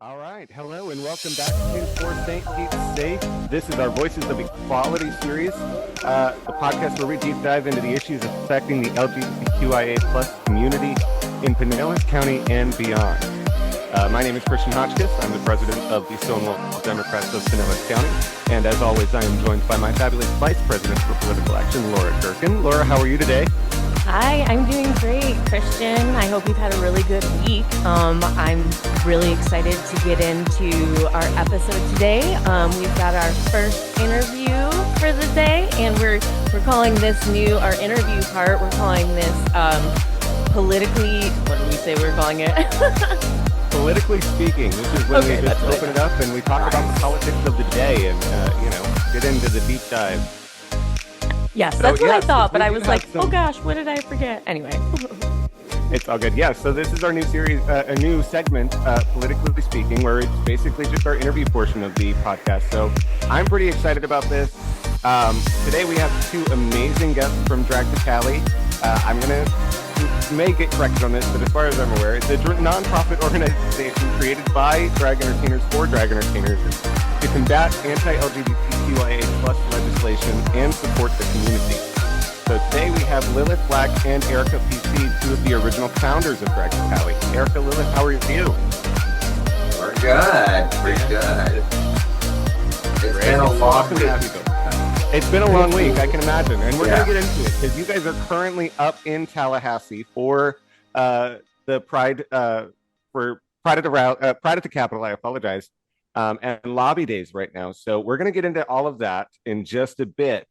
All right, hello and welcome back to For St. Pete's Sake. This is our Voices of Equality series, the podcast where we deep dive into the issues affecting the LGBTQIA plus community in Pinellas County and beyond. My name is Christian Hotchkiss. I'm the president of the Stonewall Democrats of Pinellas County. And as always, I am joined by my fabulous vice president for political action, Laura Durkin. Laura, how are you today? Hi, I'm doing great, Christian. I hope you've had a really good week. I'm really excited to get into our episode today. We've got our first interview for the day, and we're calling this our interview part. We're calling this politically. What did we say we're calling it? Politically speaking, this is when we just open it up and we talk about the politics of the day and get into the deep dive. Yes, that's what I thought, but I was like, oh gosh, what did I forget? Anyway. It's all good. Yeah, so this is our new series, a new segment, Politically Speaking, where it's basically just our interview portion of the podcast. So I'm pretty excited about this. Today we have two amazing guests from Drag2Talle. I'm going to may get corrected on this, but as far as I'm aware, it's a nonprofit organization created by drag entertainers for drag entertainers to combat anti-LGBTQIA plus legislation and support the community. So today we have Lilith Black and Ericka PC, two of the original founders of Drag2Talle. Ericka, Lilith, how are you? We're good. Pretty good. It's been a long week. It's been a long week, I can imagine. And we're going to get into it because you guys are currently up in Tallahassee for the Pride at the Capitol, I apologize, and lobby days right now. So we're going to get into all of that in just a bit.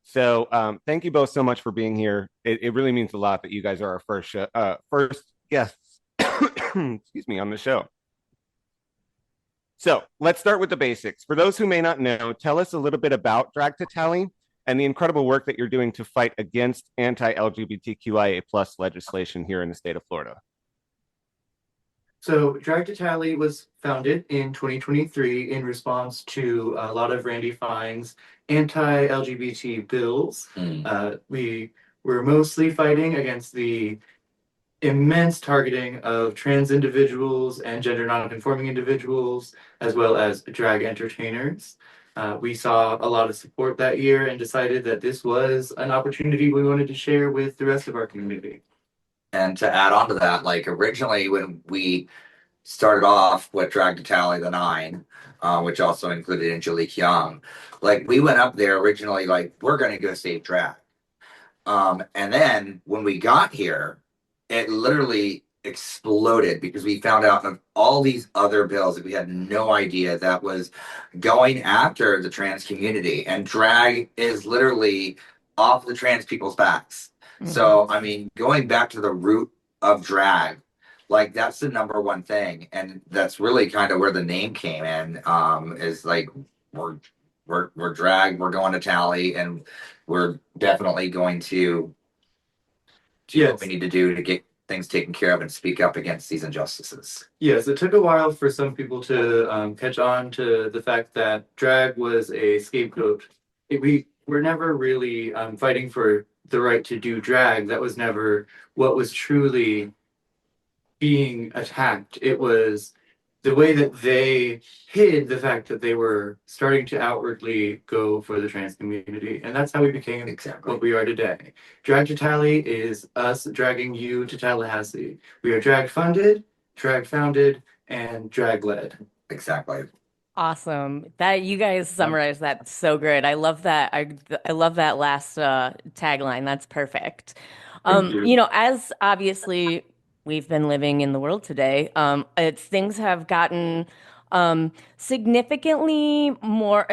So thank you both so much for being here. It really means a lot that you guys are our first guests, excuse me, on the show. So let's start with the basics. For those who may not know, tell us a little bit about Drag2Talle and the incredible work that you're doing to fight against anti-LGBTQIA plus legislation here in the state of Florida. So Drag2Talle was founded in 2023 in response to a lot of Randy Fine's anti-LGBT bills. We were mostly fighting against the immense targeting of trans individuals and gender non-conforming individuals, as well as drag entertainers. We saw a lot of support that year and decided that this was an opportunity we wanted to share with the rest of our community. And to add on to that, like originally when we started off with Drag2Talle the 9, which also included Angelique Young, like we went up there originally like, we're going to go save drag. And then when we got here, it literally exploded because we found out of all these other bills that we had no idea that was going after the trans community, and drag is literally off the trans people's backs. Mm-hmm. So, I mean, going back to the root of drag, like that's the number one thing. And that's really kind of where the name came in, is like, we're drag, we're going to Tally, and we're definitely going to do what we need to do to get things taken care of and speak up against these injustices. Yes, it took a while for some people to catch on to the fact that drag was a scapegoat. We were never really fighting for the right to do drag. That was never what was truly being attacked. It was the way that they hid the fact that they were starting to outwardly go for the trans community. And that's how we became what we are today. Drag2Talle is us dragging you to Tallahassee. We are drag funded, drag founded, and drag led. Exactly. Awesome. That you guys summarized that so good. I love that. I love that last tagline. That's perfect. As obviously we've been living in the world today, things have gotten significantly more.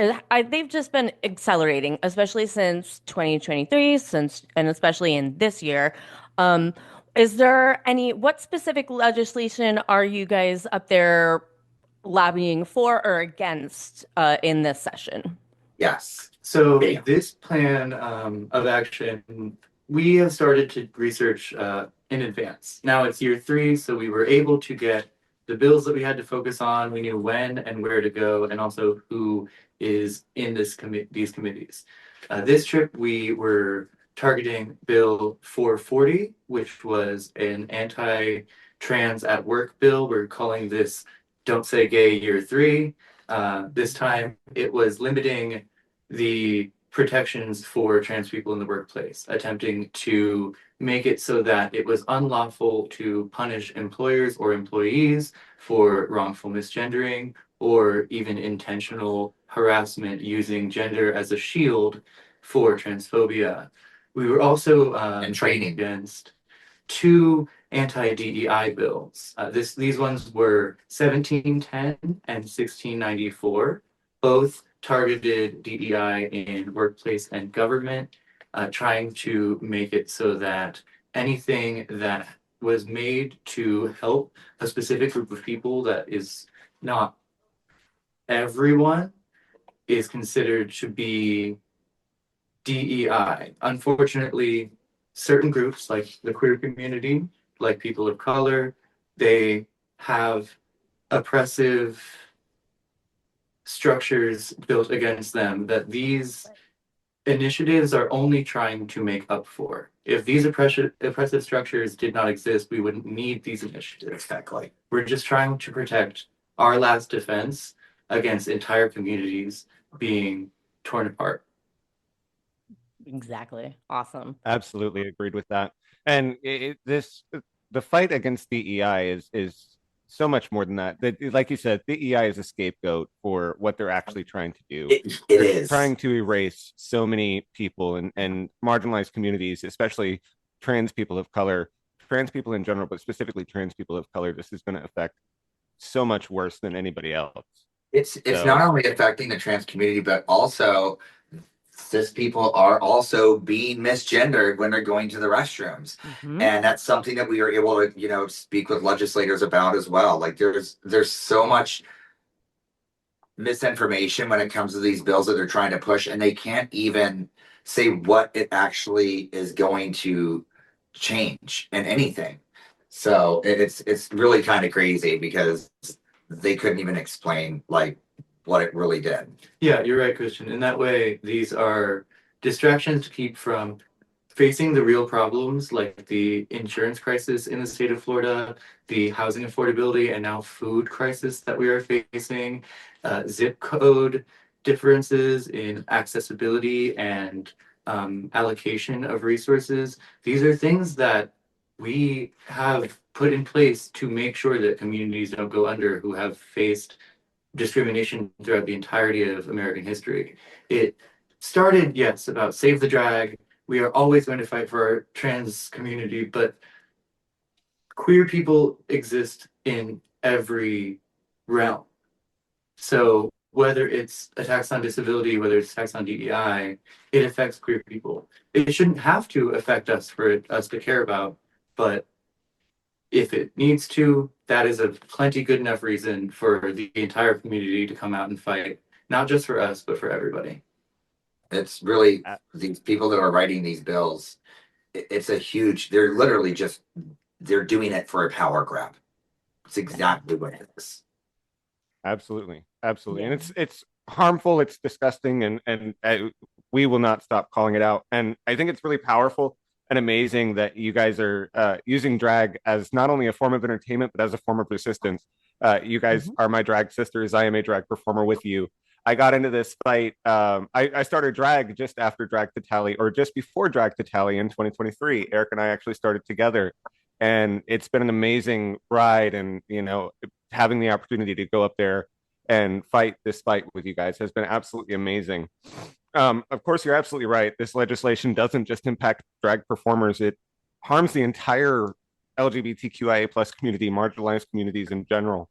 They've just been accelerating, especially since 2023, and especially in this year. Is there what specific legislation are you guys up there lobbying for or against in this session? Yes. So this plan of action, we have started to research in advance. Now it's year 3, so we were able to get the bills that we had to focus on. We knew when and where to go, and also who is in these committees. This trip, we were targeting Bill 440, which was an anti-trans at work bill. We're calling this Don't Say Gay Year 3. This time it was limiting the protections for trans people in the workplace, attempting to make it so that it was unlawful to punish employers or employees for wrongful misgendering or even intentional harassment using gender as a shield for transphobia. We were also And training. against two anti-DEI bills. These ones were 1710 and 1694, both targeted DEI in workplace and government, trying to make it so that anything that was made to help a specific group of people that is not everyone is considered to be DEI. Unfortunately, certain groups like the queer community, like people of color, they have oppressive structures built against them that these initiatives are only trying to make up for. If these oppressive structures did not exist, we wouldn't need these initiatives. Exactly. We're just trying to protect our last defense against entire communities being torn apart. Exactly. Awesome. Absolutely agreed with that. And the fight against DEI is so much more than that. Like you said, DEI is a scapegoat for what they're actually trying to do. It They're is trying to erase so many people and marginalized communities, especially trans people of color, trans people in general, but specifically trans people of color. This is going to affect so much worse than anybody else. It's So- not only affecting the trans community, but also cis people are also being misgendered when they're going to the restrooms. Mhm. And that's something that we are able to, speak with legislators about as well. Like there's so much misinformation when it comes to these bills that they're trying to push, and they can't even say what it actually is going to change in anything. So it's really kind of crazy because they couldn't even explain like what it really did. Yeah, you're right, Christian. In that way, these are distractions to keep from facing the real problems like the insurance crisis in the state of Florida, the housing affordability, and now food crisis that we are facing, zip code differences in accessibility and allocation of resources. These are things that we have put in place to make sure that communities don't go under who have faced discrimination throughout the entirety of American history. It started, yes, about save the drag. We are always going to fight for our trans community, but queer people exist in every realm. So whether it's attacks on disability, whether it's attacks on DEI, it affects queer people. It shouldn't have to affect us for us to care about, but if it needs to, that is a plenty good enough reason for the entire community to come out and fight, not just for us, but for everybody. It's really these people that are writing these bills. It's a huge. They're literally just they're doing it for a power grab. It's exactly what it is. Absolutely, absolutely, Yeah. and it's harmful. It's disgusting, and we will not stop calling it out. And I think it's really powerful and amazing that you guys are using drag as not only a form of entertainment but as a form of resistance. You guys are my drag sisters. I am a drag performer with you. I got into this fight. I started drag just after Drag2Talle, or just before Drag2Talle in 2023. Eric and I actually started together, and it's been an amazing ride. And having the opportunity to go up there and fight this fight with you guys has been absolutely amazing. Of course, you're absolutely right. This legislation doesn't just impact drag performers; it harms the entire LGBTQIA plus community, marginalized communities in general.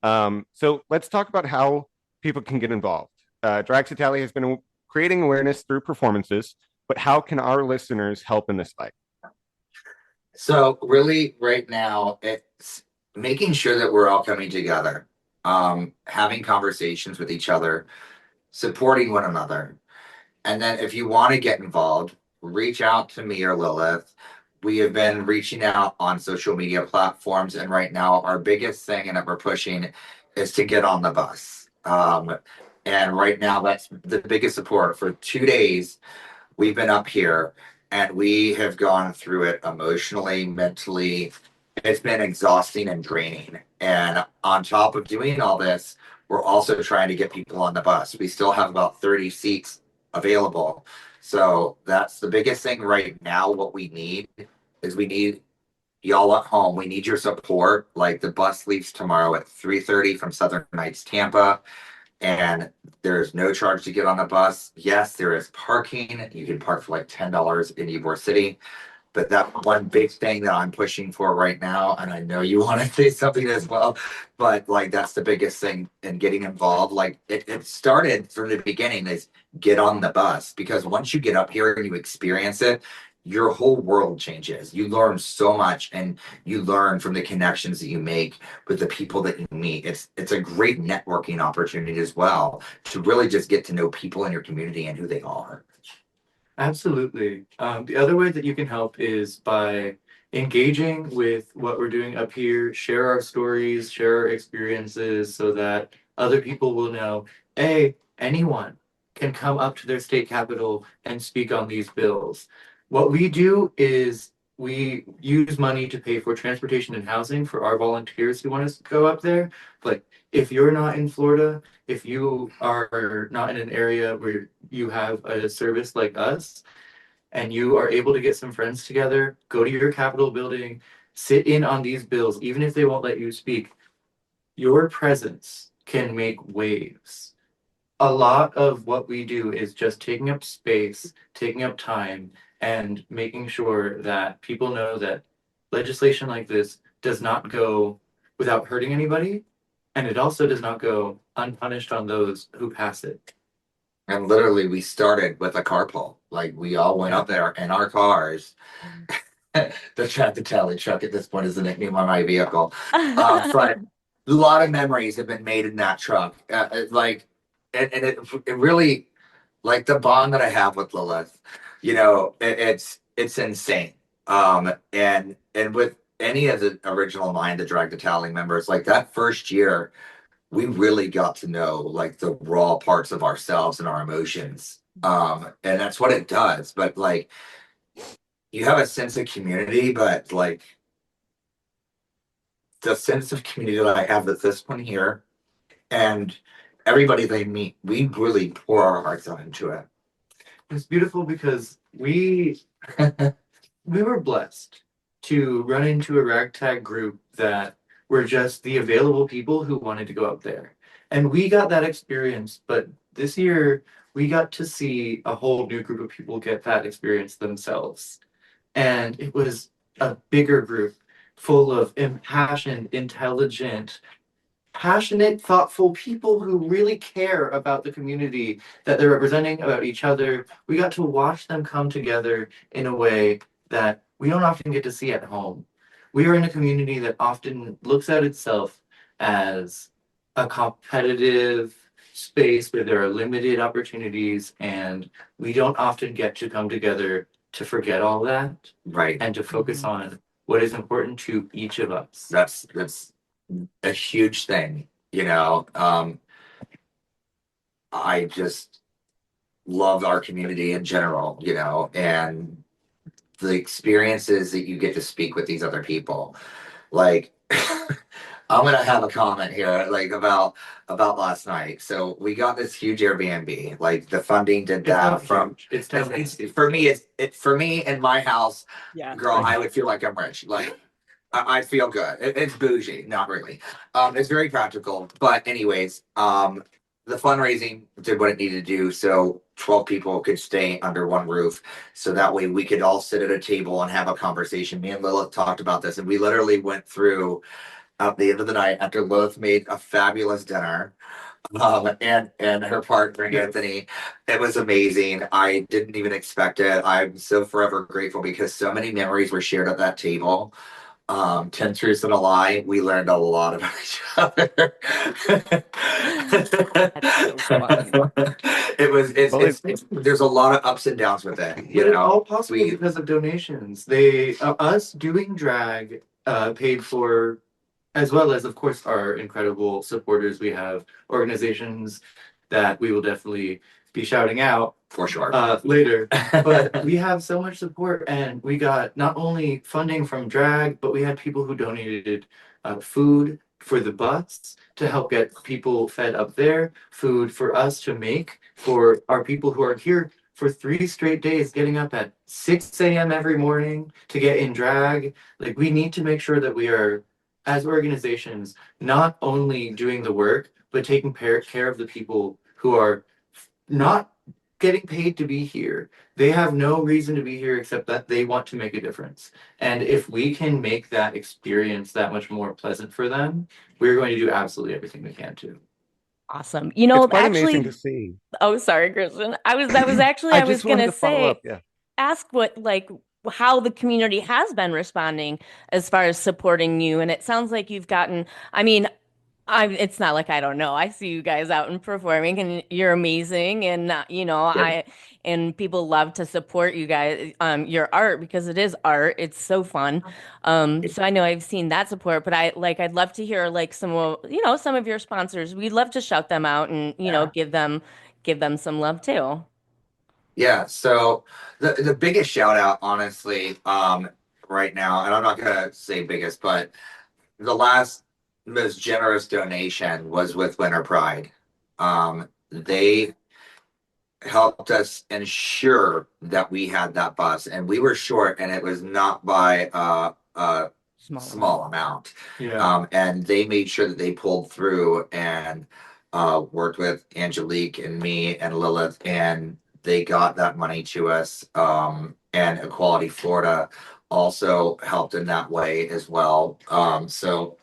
So let's talk about how people can get involved. Drag2Talle has been creating awareness through performances, but how can our listeners help in this fight? So really, right now, it's making sure that we're all coming together, having conversations with each other, supporting one another. And then if you want to get involved, reach out to me or Lilith. We have been reaching out on social media platforms, and right now our biggest thing and that we're pushing is to get on the bus. And right now that's the biggest support. For 2 days, we've been up here and we have gone through it emotionally, mentally, it's been exhausting and draining. And on top of doing all this, we're also trying to get people on the bus. We still have about 30 seats available. So that's the biggest thing right now. What we need is we need y'all at home. We need your support. Like the bus leaves tomorrow at 3:30 from Southern Nights, Tampa. And there's no charge to get on the bus. Yes, there is parking. You can park for like $10 in Ybor City. But that one big thing that I'm pushing for right now, and I know you want to say something as well, but like that's the biggest thing in getting involved. Like it started from the beginning is get on the bus, because once you get up here and you experience it, your whole world changes. You learn so much, and you learn from the connections that you make with the people that you meet. It's a great networking opportunity as well to really just get to know people in your community and who they are. Absolutely. The other way that you can help is by engaging with what we're doing up here, share our stories, share our experiences so that other people will know, A, anyone can come up to their state capital and speak on these bills. What we do is we use money to pay for transportation and housing for our volunteers who want to go up there. But if you're not in Florida, if you are not in an area where you have a service like us and you are able to get some friends together, go to your Capitol building, sit in on these bills, even if they won't let you speak, your presence can make waves. A lot of what we do is just taking up space, taking up time, and making sure that people know that legislation like this does not go without hurting anybody, and it also does not go unpunished on those who pass it. And literally, we started with a carpool. Like we all went up there in our cars. The Drag2Talle truck at this point is the nickname on my vehicle. But a lot of memories have been made in that truck. It really, like the bond that I have with Lilith, it's insane. And with any of the original Mind, the Drag2Talle members, like that first year, we really got to know like the raw parts of ourselves and our emotions. And that's what it does. But like you have a sense of community, but like the sense of community that I have with this one here and everybody they meet, we really pour our hearts out into it. It's beautiful because we were blessed to run into a ragtag group that were just the available people who wanted to go out there. And we got that experience, but this year we got to see a whole new group of people get that experience themselves. And it was a bigger group full of impassioned, intelligent, passionate, thoughtful people who really care about the community that they're representing, about each other. We got to watch them come together in a way that we don't often get to see at home. We are in a community that often looks at itself as a competitive space where there are limited opportunities, and we don't often get to come together to forget all that, right, and to focus on what is important to each of us. That's a huge thing, I just love our community in general, and the experiences that you get to speak with these other people. Like I'm gonna have a comment here, like about last night. So we got this huge Airbnb. Like the funding did that from. It's for me. It's for me in my house. Yeah. Girl, I would feel like I'm rich. Like I feel good. It's bougie, not really. It's very practical. But anyways, the fundraising did what it needed to do. So 12 people could stay under one roof. So that way we could all sit at a table and have a conversation. Me and Lilith talked about this, and we literally went through at the end of the night after Lilith made a fabulous dinner. And her partner Anthony, it was amazing. I didn't even expect it. I'm so forever grateful because so many memories were shared at that table. 10 Truths and a Lie. We learned a lot about each other. That's so fun. There's a lot of ups and downs with it. But it's all possible we- because of donations. They us doing drag paid for, as well as of course our incredible supporters. We have organizations that we will definitely be shouting out for sure. Later. But we have so much support, and we got not only funding from drag, but we had people who donated food for the bus to help get people fed up there, food for us to make for our people who are here for 3 straight days, getting up at 6 a.m. every morning to get in drag. Like, we need to make sure that we are, as organizations, not only doing the work, but taking care of the people who are not getting paid to be here. They have no reason to be here except that they want to make a difference. And if we can make that experience that much more pleasant for them, we're going to do absolutely everything we can to. Awesome. You know, It's quite amazing actually, to see. oh, sorry, Kristen. That was actually, I was just wanted gonna to follow say, up. Yeah. ask what, like, how the community has been responding as far as supporting you. And it sounds like you've gotten, I mean, it's not like I don't know. I see you guys out and performing, and you're amazing. And you know, Yeah. and people love to support you guys, your art, because it is art. It's so fun. So I know I've seen that support, but I'd love to hear like some of your sponsors. We'd love to shout them out and Yeah. give them some love too. Yeah, so the biggest shout out, honestly, right now, and I'm not gonna say biggest, but the last most generous donation was with Winter Pride. They helped us ensure that we had that bus, and we were short, and it was not by a small amount. Yeah. And they made sure that they pulled through and worked with Angelique and me and Lilith, and they got that money to us. And Equality Florida also helped in that way as well. So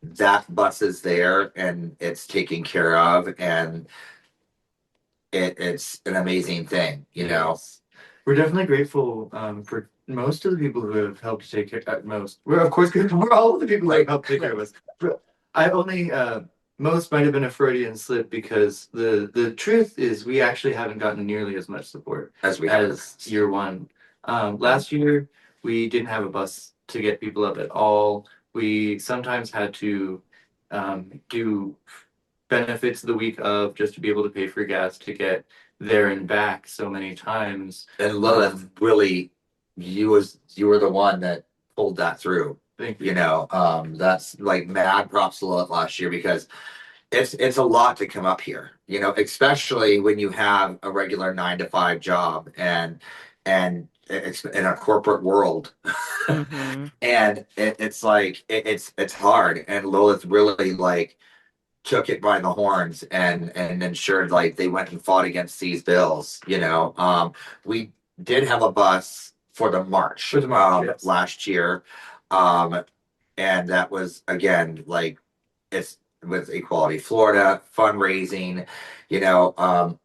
that bus is there and it's taken care of, and it's an amazing thing, you know. Yes. We're definitely grateful for most of the people who have helped take care. We're of course grateful for all of the people who have helped take care of us. I only most might have been a Freudian slip, because the truth is we actually haven't gotten nearly as much support As we as year one. Last year we didn't have a bus to get people up at all. We sometimes had to do benefits the week of just to be able to pay for gas to get there and back so many times. And Lilith, really, you were the one that pulled that through. Thank you. You know, that's like mad props to Lilith last year, because it's a lot to come up here. You know, especially when you have a regular 9 to 5 job and it's in a corporate world. Mm-hmm. And it's like it's hard. And Lilith really like took it by the horns and ensured like they went and fought against these bills. You know, we did have a bus for the march, Yes. last year, and that was again like it's with Equality Florida fundraising. You know,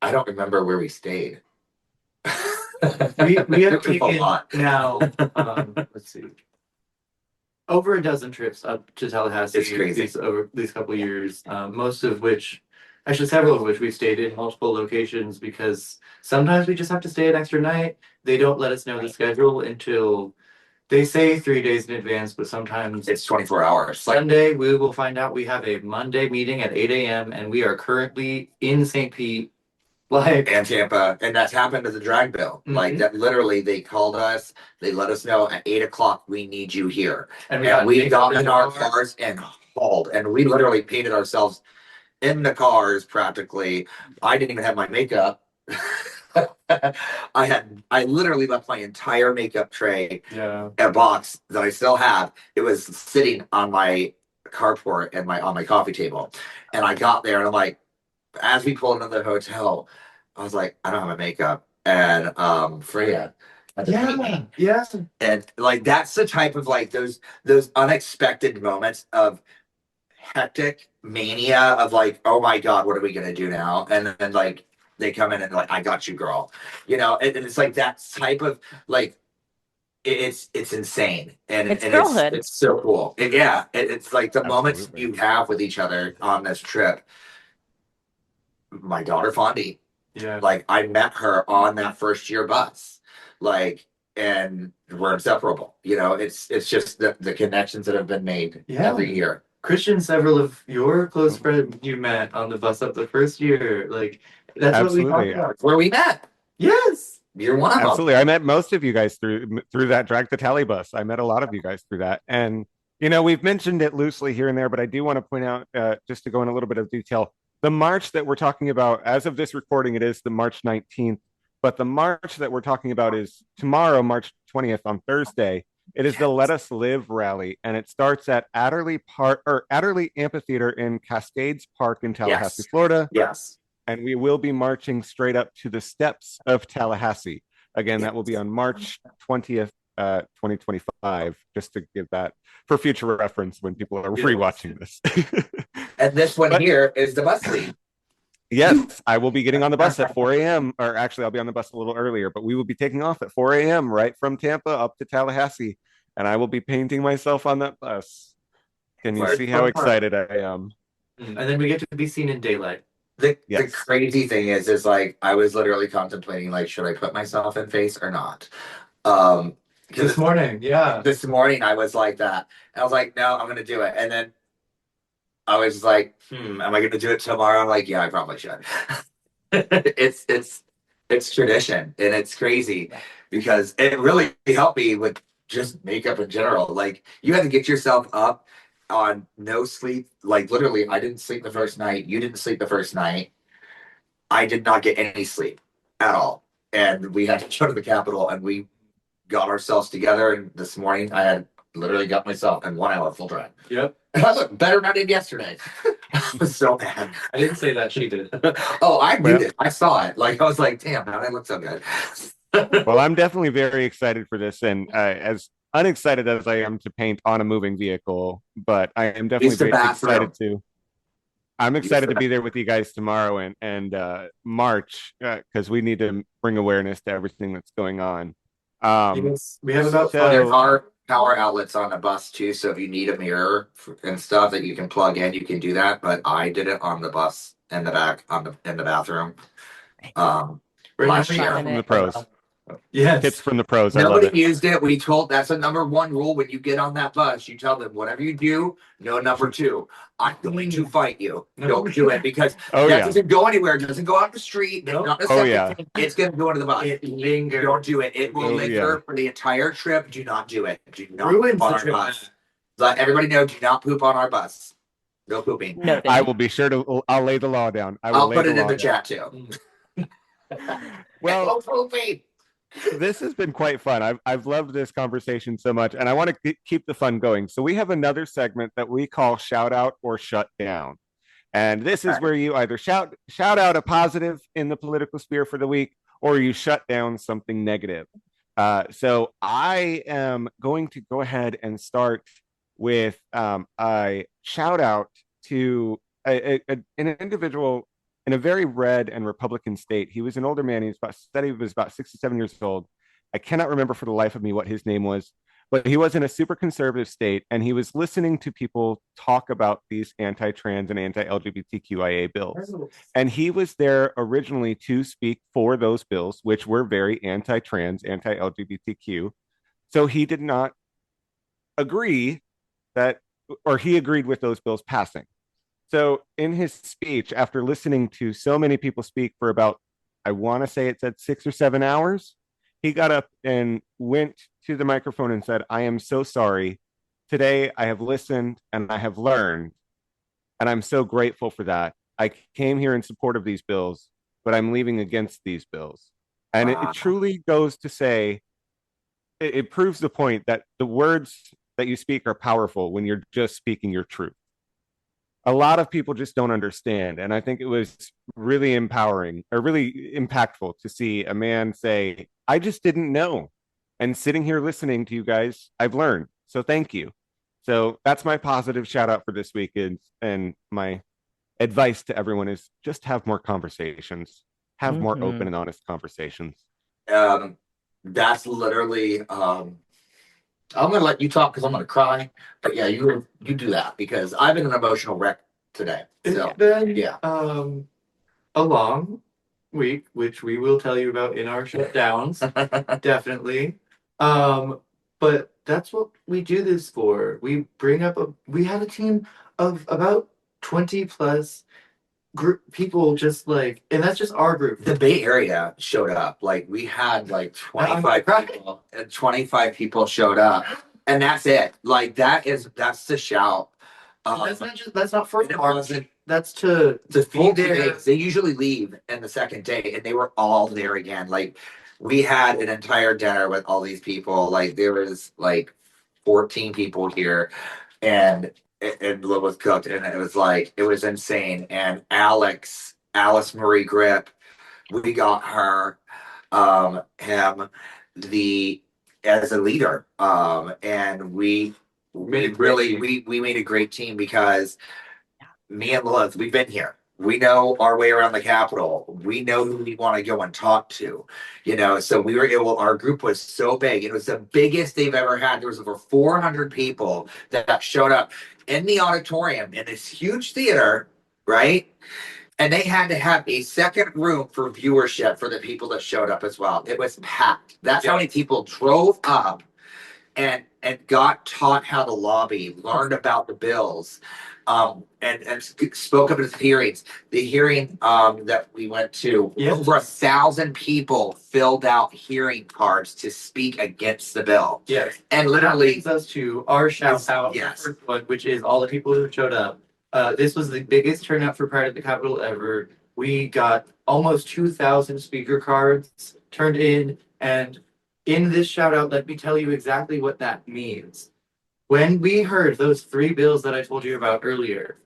I don't remember where we stayed. We have It was a taken lot. now, let's see, over a dozen trips up to Tallahassee. It's crazy. Over these couple of years, most of which, actually several of which, we've stayed in multiple locations, because sometimes we just have to stay an extra night. They don't let us know the schedule until they say 3 days in advance, but sometimes It's 24 hours. Like, Sunday we will find out we have a Monday meeting at 8 a.m. and we are currently in St. Pete. Like, and Tampa, and that's happened to the drag bill. Like that, literally, they called us. They let us know at 8 o'clock we need you here, and we got in our cars and hauled, and we literally painted ourselves in the cars practically. I didn't even have my makeup. I literally left my entire makeup tray, a box that I still have. It was sitting on my carport and on my coffee table, and I got there and I'm like, as we pulled into the hotel, I was like, I don't have my makeup. And Freya had to paint me. Yes. And like that's the type of like those unexpected moments of hectic mania of like, oh my God, what are we gonna do now? And then like they come in and like, I got you, girl. You know, and it's like that type of like it's insane. And It's girlhood. It's so cool. It's like the moments Absolutely. you have with each other on this trip. My daughter Fondi, like I met her on that first year bus, like, and we're inseparable. You know, it's just the connections that have been made every year. Christian, several of your close friends you met on the bus up the first year. Like, that's what we Absolutely. talked about. Where we met. Yes. You're one of them. Absolutely. I met most of you guys through that Drag2Talle bus. I met a lot of you guys through that. And, you know, we've mentioned it loosely here and there, but I do want to point out, just to go in a little bit of detail, the march that we're talking about, as of this recording, it is the March 19th. But the march that we're talking about is tomorrow, March 20th, on Thursday. It is the Let Us Live rally, and it starts at Adderley Amphitheater in Cascades Park in Tallahassee, Yes. Florida. Yes. And we will be marching straight up to the steps of Tallahassee. Again, that will be on March 20th, 2025, just to give that for future reference when people are rewatching this. And this one But- here is the bus lead. Yes, I will be getting on the bus at 4 a.m. Or actually, I'll be on the bus a little earlier, but we will be taking off at 4 a.m. right from Tampa up to Tallahassee. And I will be painting myself on that bus. Can you Right. see how excited I am? And then we get to be seen in daylight. The Yes. crazy thing is like I was literally contemplating like should I put myself in face or not? This morning, yeah. This morning I was like that. I was like, no, I'm gonna do it. And then I was like, am I gonna do it tomorrow? I'm like, yeah, I probably should. it's tradition and it's crazy because it really helped me with just makeup in general. Like you had to get yourself up on no sleep. Like literally, I didn't sleep the first night. You didn't sleep the first night. I did not get any sleep at all. And we had to go to the Capitol and we got ourselves together. And this morning I had literally got myself in 1 hour full drive. Yep. And I looked better than I did yesterday. I was so mad. I didn't say that, she did. Oh, I knew Well- it. I saw it. Like I was like, damn, man, I look so good. Well, I'm definitely very excited for this, and as unexcited as I am to paint on a moving vehicle, but I am definitely Use the very bathroom. excited to. I'm excited the to be there with you guys tomorrow and March, because we need to bring awareness to everything that's going on. Yes, we have about so- There are power outlets on the bus too, so if you need a mirror and stuff that you can plug in, you can do that. But I did it on the bus in the back in the bathroom. Last year. from the pros, Yes. tips from the pros. I love Nobody it. used it. We told that's a number one rule when you get on that bus. You tell them whatever you do, no number two. I'm going to fight you. Don't do it because Oh that yeah, doesn't go anywhere. It doesn't go out the street. Nope. It's not a Oh, separate yeah. thing. It's gonna go into the bus. It lingers. Don't do it. It will Oh, linger for the entire trip. Do not do it. Do not Ruins poop on the our trip. bus. Let everybody know. Do not poop on our bus. No pooping. No, I will be sure to. I'll lay the law down. I will I'll lay put it in law the down. chat too. Well, No pooping. this has been quite fun. I've loved this conversation so much, and I want to keep the fun going. So we have another segment that we call Shout Out or Shut Down. And this is where you either shout out a positive in the political sphere for the week, or you shut down something negative. So I am going to go ahead and start with a shout out to an individual in a very red and Republican state. He was an older man. Said he was about 67 years old. I cannot remember for the life of me what his name was, but he was in a super conservative state, and he was listening to people talk about these anti-trans and anti-LGBTQIA bills. And he was there originally to speak for those bills, which were very anti-trans, anti-LGBTQ. So he did not agree he agreed with those bills passing. So in his speech, after listening to so many people speak for about, I want to say it said 6 or 7 hours, he got up and went to the microphone and said, I am so sorry. Today I have listened and I have learned, and I'm so grateful for that. I came here in support of these bills, but I'm leaving against these bills. And it truly goes to say, it proves the point that the words that you speak are powerful when you're just speaking your truth. A lot of people just don't understand. And I think it was really empowering or really impactful to see a man say, I just didn't know. And sitting here listening to you guys, I've learned. So thank you. So that's my positive shout out for this week. And my advice to everyone is just have more conversations, have more open and honest conversations. That's literally I'm gonna let you talk because I'm gonna cry. But yeah, you do that because I've been an emotional wreck today. So It's been yeah. a long week, which we will tell you about in our shutdowns, definitely. But that's what we do this for. We have a team of about 20 plus people, just like, and that's just our group. The Bay Area showed up. Like we had like 25 people, and 25 people showed up, and that's it. Like that's the shout. That's not for it March. wasn't That's to the full full 2 days. They usually leave in the second day, and they were all there again. Like we had an entire dinner with all these people. Like there was like 14 people here, and Lil was cooked, and it was like it was insane. And Alice Marie Grip, we got her, him, the as a leader, and we really we made a great team because me and Lilith, we've been here. We know our way around the Capitol. We know who we want to go and talk to, So we were able. Our group was so big. It was the biggest they've ever had. There was over 400 people that showed up in the auditorium in this huge theater, right? And they had to have a second room for viewership for the people that showed up as well. It was packed. That's how many people drove up and got taught how to lobby, learned about the bills, and spoke up at his hearings. The hearing that we went to, over 1,000 people filled out hearing cards to speak against the bill. Yes. And That literally, leads us to our shout out, Yes. the first one, which is all the people who showed up. This was the biggest turnout for Pride at the Capitol ever. We got almost 2,000 speaker cards turned in, and in this shout out, let me tell you exactly what that means. When we heard those 3 bills that I told you about earlier,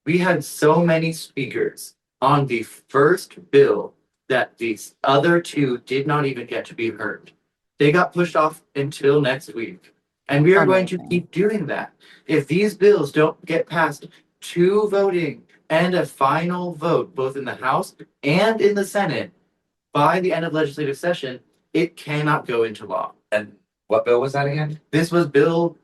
we had so many speakers on the first bill that these other 2 did not even get to be heard. They got pushed off until next week. And we are going to keep doing that. If these bills don't get passed 2 voting and a final vote, both in the House and in the Senate, by the end of legislative session, it cannot go into law. and what bill was that again? This was Bill.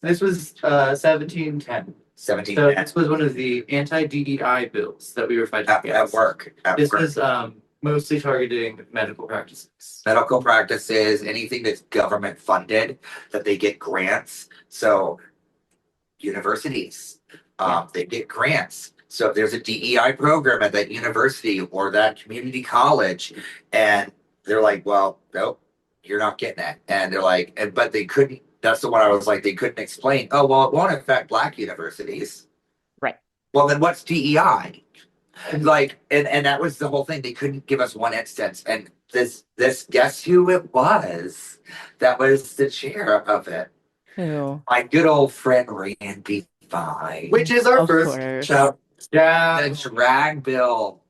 This was 1710. 17. So this was one of the anti-DEI bills that we were fighting At against. work. This was mostly targeting medical practices. Medical practices, anything that's government funded, that they get grants. So universities, they get grants. So if there's a DEI program at that university or that community college, and they're like, well, nope, you're not getting it. And they're like, but they couldn't, that's the one I was like, they couldn't explain, oh, well, it won't affect Black universities. Right. Well, then what's DEI? And that was the whole thing. They couldn't give us one instance. And this guess who it was that was the chair of it? Who? My good old friend Randy Fine. Which is our Of first course. So Yeah. the drag bill,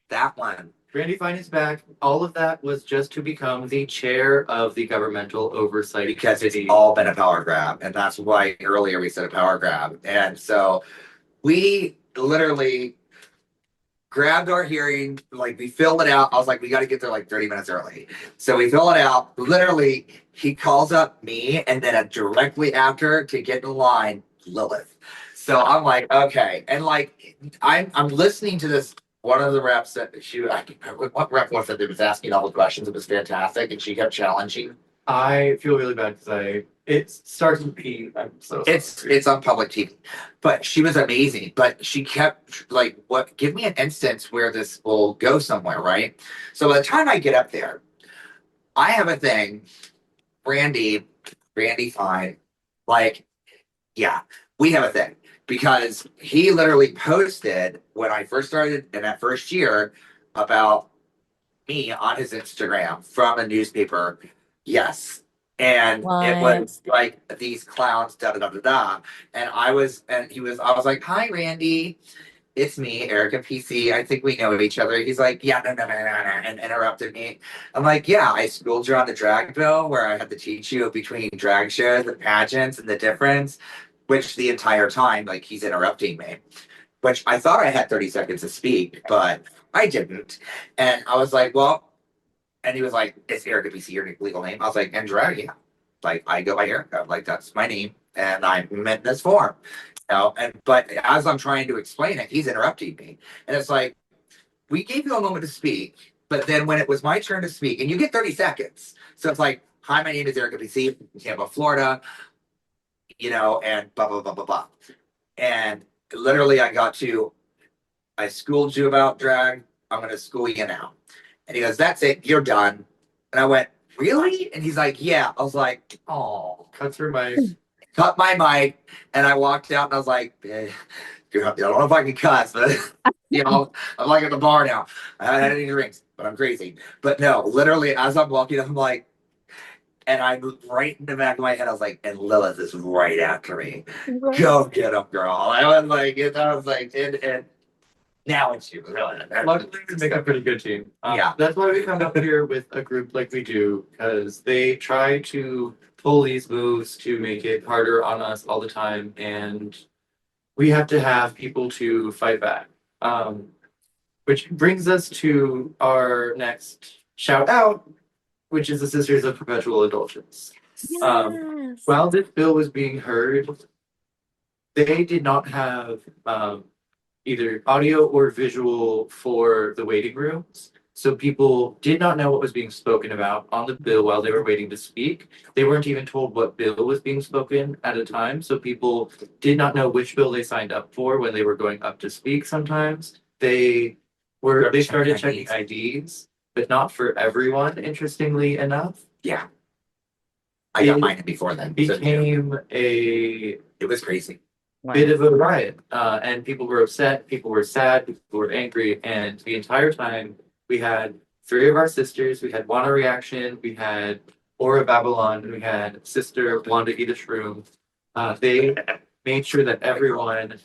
that one. Randy Fine is back. All of that was just to become the chair of the governmental oversight Because it's committee. all been a power grab. And that's why earlier we said a power grab. And so we literally grabbed our hearing, like we filled it out. I was like, we got to get there like 30 minutes early. So we fill it out. Literally, he calls up me, and then directly after to get in line, Lilith. So I'm like, okay. And like, I'm listening to this. One of the reps that what rep was it that was asking all the questions? It was fantastic. And she kept challenging. I feel really bad because it starts with P. I'm so sorry. It's on public TV, but she was amazing. But she kept like, what? Give me an instance where this will go somewhere, right? So by the time I get up there, I have a thing. Randy Fine, like, yeah, we have a thing because he literally posted when I first started in that first year about me on his Instagram from a newspaper. Yes. And it was like these clowns, da da da da da. And I was like, hi, Randy. It's me, Ericka PC. I think we know each other. He's like, yeah, no, and interrupted me. I'm like, yeah, I schooled you on the drag bill where I had to teach you between drag shows and pageants and the difference, which the entire time, like, he's interrupting me, which I thought I had 30 seconds to speak, but I didn't. And I was like, well, and he was like, it's Ericka PC, your legal name. I was like, and drag, yeah. Like, I go by Ericka. Like, that's my name. And I'm in this form. But as I'm trying to explain it, he's interrupting me. And it's like, we gave you a moment to speak, but then when it was my turn to speak, and you get 30 seconds. So it's like, hi, my name is Ericka PC from Tampa, Florida, you know, and blah, blah, blah, blah, blah. And literally I schooled you about drag. I'm going to school you now. And he goes, that's it. You're done. And I went, really? And he's like, yeah. I was like, oh, Cut through my cut my mic. And I walked out and I was like, eh, I don't know if I can cuss, but you know, I'm like at the bar now. I haven't had any drinks, but I'm crazy. But no, literally, as I'm walking, I'm like, and I right in the back of my head, I was like, and Lilith is right after me. Right. Go get him, girl. I was like, and now it's you, Lilith. luckily we make a pretty good team. Yeah. That's why we come up here with a group like we do, because they try to pull these moves to make it harder on us all the time, and we have to have people to fight back. Which brings us to our next shout out, which is the Sisters of Perpetual Indulgence. Yes. While this bill was being heard, they did not have either audio or visual for the waiting rooms. So people did not know what was being spoken about on the bill while they were waiting to speak. They weren't even told what bill was being spoken at a time. So people did not know which bill they signed up for when they were going up to speak sometimes. They started checking IDs, but not for everyone, interestingly enough. Yeah. I got mine before then. So, Became it was crazy. bit of a riot, and people were upset, people were sad, people were angry, and the entire time we had 3 of our sisters. We had Wana Reaction, we had Aura Babylon, and we had Sister Wanda Eat a Shroom. They made sure that everyone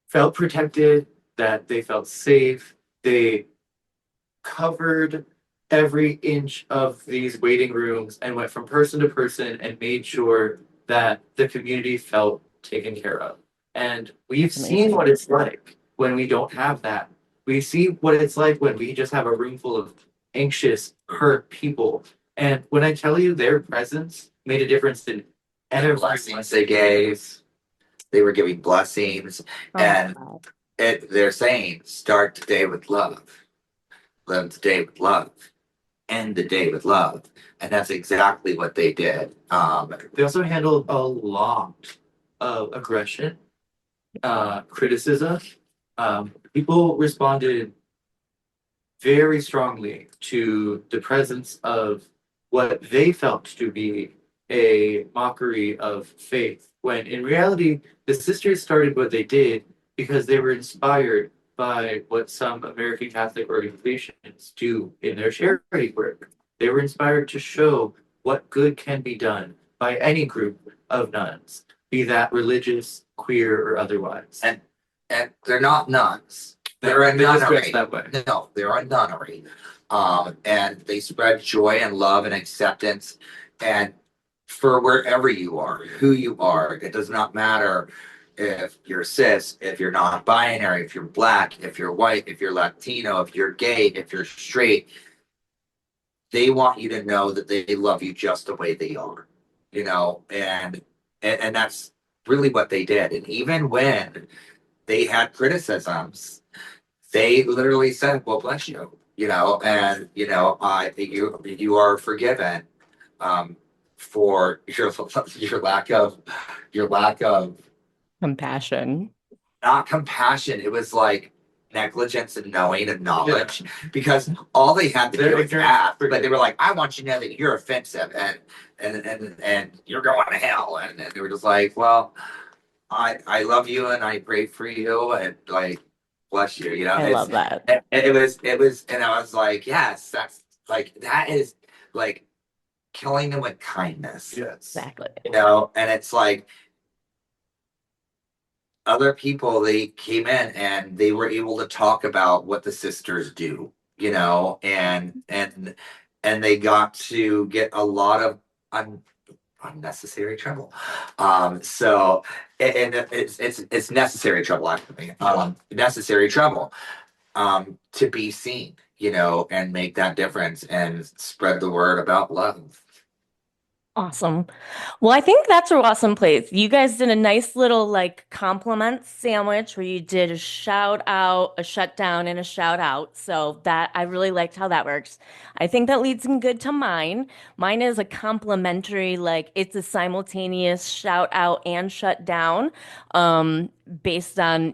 felt protected, that they felt safe. They covered every inch of these waiting rooms and went from person to person and made sure that the community felt taken care of. And we've seen what it's like when we don't have that. We see what it's like when we just have a room full of anxious, hurt people. And when I tell you their presence made a difference in And the blessings they gave, they were giving blessings. And they're saying, start today with love, live today with love, end the day with love. And that's exactly what they did. They also handled a lot of aggression, criticism. People responded very strongly to the presence of what they felt to be a mockery of faith, when in reality, the sisters started what they did because they were inspired by what some American Catholic organizations do in their charity work. They were inspired to show what good can be done by any group of nuns, be that religious, queer, or otherwise. And they're not nuns. They're a nunnery. That way. No, they're a nunnery. And they spread joy and love and acceptance. And for wherever you are, who you are, it does not matter if you're cis, if you're non-binary, if you're black, if you're white, if you're Latino, if you're gay, if you're straight. They want you to know that they love you just the way they are, you know, and that's really what they did. And even when they had criticisms, they literally said, well, bless you, you know, and, you know, you are forgiven for your lack of Compassion. not compassion. It was like negligence and knowing and knowledge, because all they had to do was ask, but they were like, I want you to know that you're offensive and you're going to hell. And they were just like, well, I love you and I pray for you and like bless you, you know. I love that. And it was and I was like, yes, that is like killing them with kindness. Yes. Exactly. You know, and it's like other people, they came in and they were able to talk about what the sisters do, you know, and they got to get a lot of unnecessary trouble. So and it's necessary trouble actually. Necessary trouble to be seen, you know, and make that difference and spread the word about love. Awesome. Well, I think that's a awesome place. You guys did a nice little like compliment sandwich where you did a shout out, a shutdown, and a shout out. So that I really liked how that works. I think that leads in good to mine. Mine is a complimentary, like it's a simultaneous shout out and shut down, based on,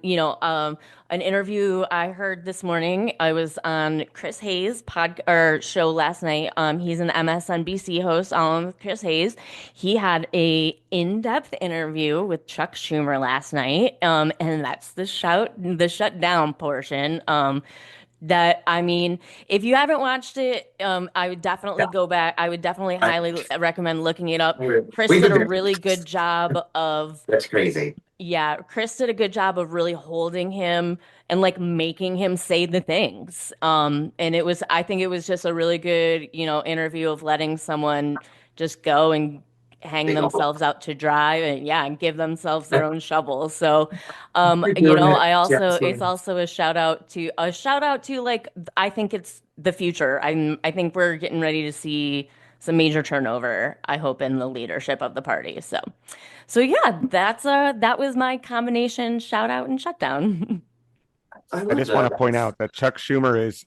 an interview I heard this morning. I was on Chris Hayes' pod or show last night. He's an MSNBC host on with Chris Hayes. He had a in-depth interview with Chuck Schumer last night. And that's the shutdown portion. That I mean, if you haven't watched it, I would definitely Yeah. go back. I would definitely I, highly recommend looking it up. Chris we've did been a doing really good job of that's crazy. yeah, Chris did a good job of really holding him and like making him say the things. And I think it was just a really good, interview of letting someone just go and hang Take a look. themselves out to dry and yeah, and give themselves their own shovel. So, We're doing it. it's also a shout out to like, I think it's the future. I think we're getting ready to see some major turnover, I hope, in the leadership of the party. So yeah, that was my combination shout out and shutdown. I I love just want that. to point out that Chuck Schumer is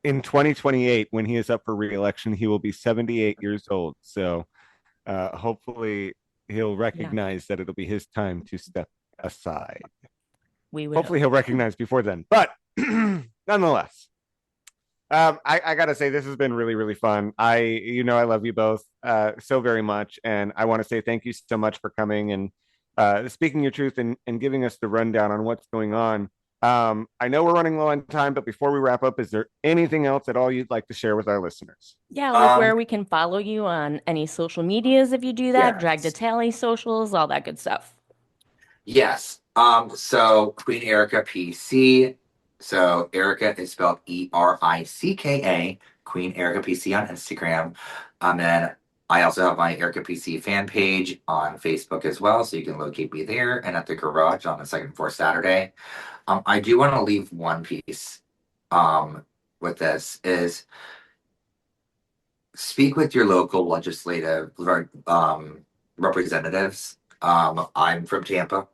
in 2028, when he is up for re-election, he will be 78 years old. So hopefully he'll Yeah, recognize that it'll be his time to step aside. we would Hopefully hope. he'll recognize before then. But nonetheless, I gotta say this has been really, really fun. I love you both so very much, and I want to say thank you so much for coming and speaking your truth and giving us the rundown on what's going on. I know we're running low on time, but before we wrap up, is there anything else at all you'd like to share with our listeners? Yeah, like Um, where we can follow you on any social medias if you do that, Drag to yes. Tally socials, all that good stuff. Yes. So Queen Ericka PC. So Erica is spelled Ericka. Queen Ericka PC on Instagram. Then I also have my Ericka PC fan page on Facebook as well, so you can locate me there and at the garage on the second floor Saturday. I do want to leave one piece with this is speak with your local legislative representatives. I'm from Tampa.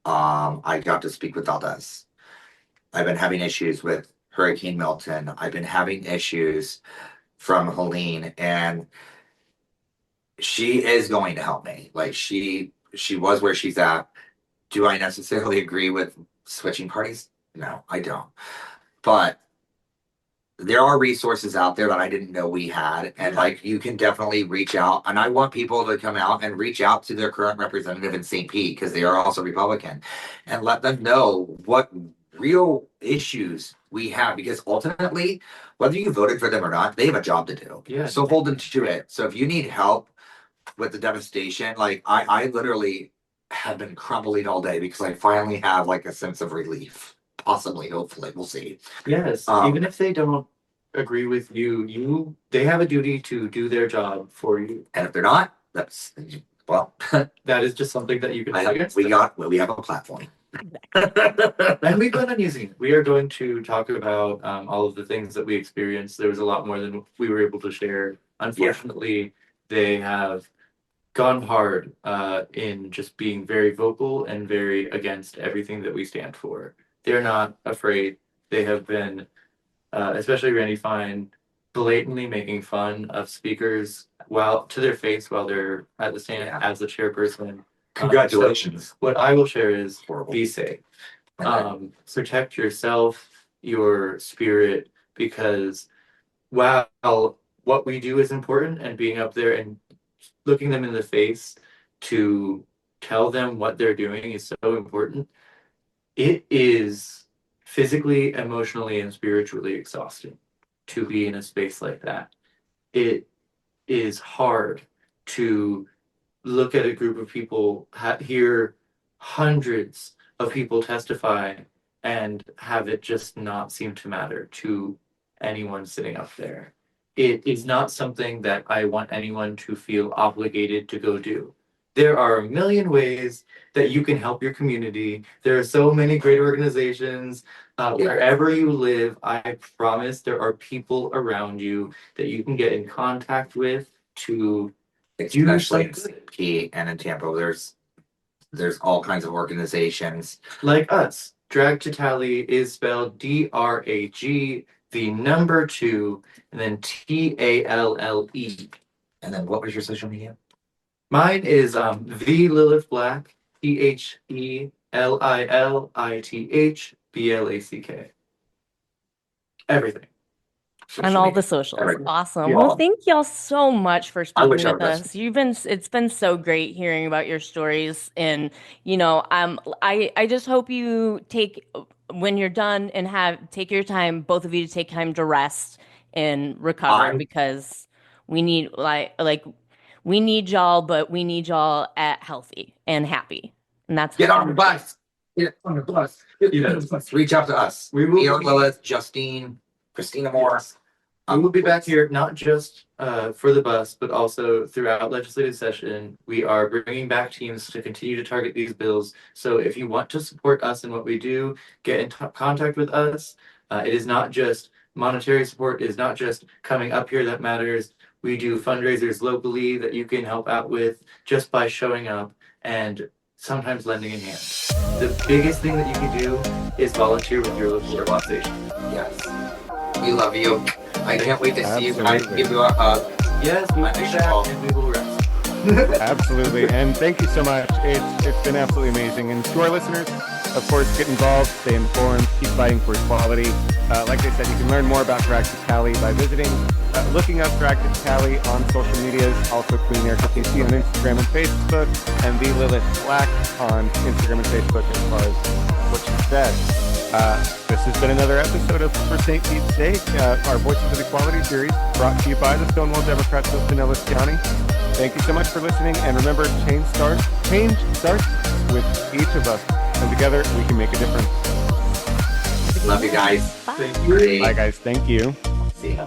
I got to speak with Valdez. I've been having issues with Hurricane Milton. I've been having issues from Helene, and she is going to help me. Like she was where she's at. Do I necessarily agree with switching parties? No, I don't. But there are resources out there that I didn't know we had. And like you can definitely reach out. And I want people to come out and reach out to their current representative in St. Pete because they are also Republican and let them know what real issues we have. Because ultimately, whether you voted for them or not, they have a job to do. Yeah. So hold them to it. So if you need help with the devastation, like I literally have been crumbling all day because I finally have like a sense of relief. Possibly, hopefully, we'll see. Yes, even if they don't agree with you, they have a duty to do their job for you. And if they're not, that's well, That is just something that you can do against them. we have a platform. And we plan on using it. We are going to talk about all of the things that we experienced. There was a lot more than we were able to share. Unfortunately, they have gone hard in just being very vocal and very against everything that we stand for. They're not afraid. They have been, especially Randy Fine, blatantly making fun of speakers while to their face while they're at the stand Yeah. as the chairperson. Congratulations. So what I will share is Horrible. be safe. Protect yourself, your spirit, because while what we do is important and being up there and looking them in the face to tell them what they're doing is so important, it is physically, emotionally, and spiritually exhausting to be in a space like that. It is hard to look at a group of people, hear hundreds of people testify, and have it just not seem to matter to anyone sitting up there. It is not something that I want anyone to feel obligated to go do. There are a million ways that you can help your community. There are so many great organizations. Wherever you live, I promise there are people around you that you can get in contact with to especially in St. Pete and in Tampa. There's all kinds of organizations. Like us. Drag2Talle is spelled DRAG, the number 2, and then TALLE. And then what was your social media? Mine is the Lilith Black, THELILITHBLACK. Everything. On all the socials. Everything. Awesome. Yeah. Well, thank y'all so much for I wish speaking I with was. us. It's been so great hearing about your stories, and I just hope you take, when you're done, and take your time, both of you, to take time to rest and recover, because we need we need y'all, but we need y'all at healthy and happy, and that's Get on the bus. Get on the bus. Get on the bus. Reach out to us. We will Me, be- Lilith, Justine, Christina Morris. We will be back here not just for the bus, but also throughout legislative session. We are bringing back teams to continue to target these bills. So if you want to support us in what we do, get in contact with us. It is not just monetary support. It is not just coming up here that matters. We do fundraisers locally that you can help out with just by showing up and sometimes lending a hand. The biggest thing that you can do is volunteer with your local organization. Yes. We love you. I can't wait to see you guys. Absolutely. Give you a hug. Yes, we will I be think back so. and we will rest. Absolutely. And thank you so much. It's been absolutely amazing. And to our listeners, of course, get involved, stay informed, keep fighting for equality. Like I said, you can learn more about Drag2Talle by looking up Drag2Talle on social medias, also Queen Ericka PC on Instagram and Facebook, and the Lilith Black on Instagram and Facebook, as far as what she said. This has been another episode of For St. Pete's Sake, our Voices of Equality series, brought to you by the Stonewall Democrats of Pinellas County. Thank you so much for listening, and remember, change starts with each of us, and together we can make a difference. Love you guys. Bye. Thank you. Bye, guys. Thank you. See ya.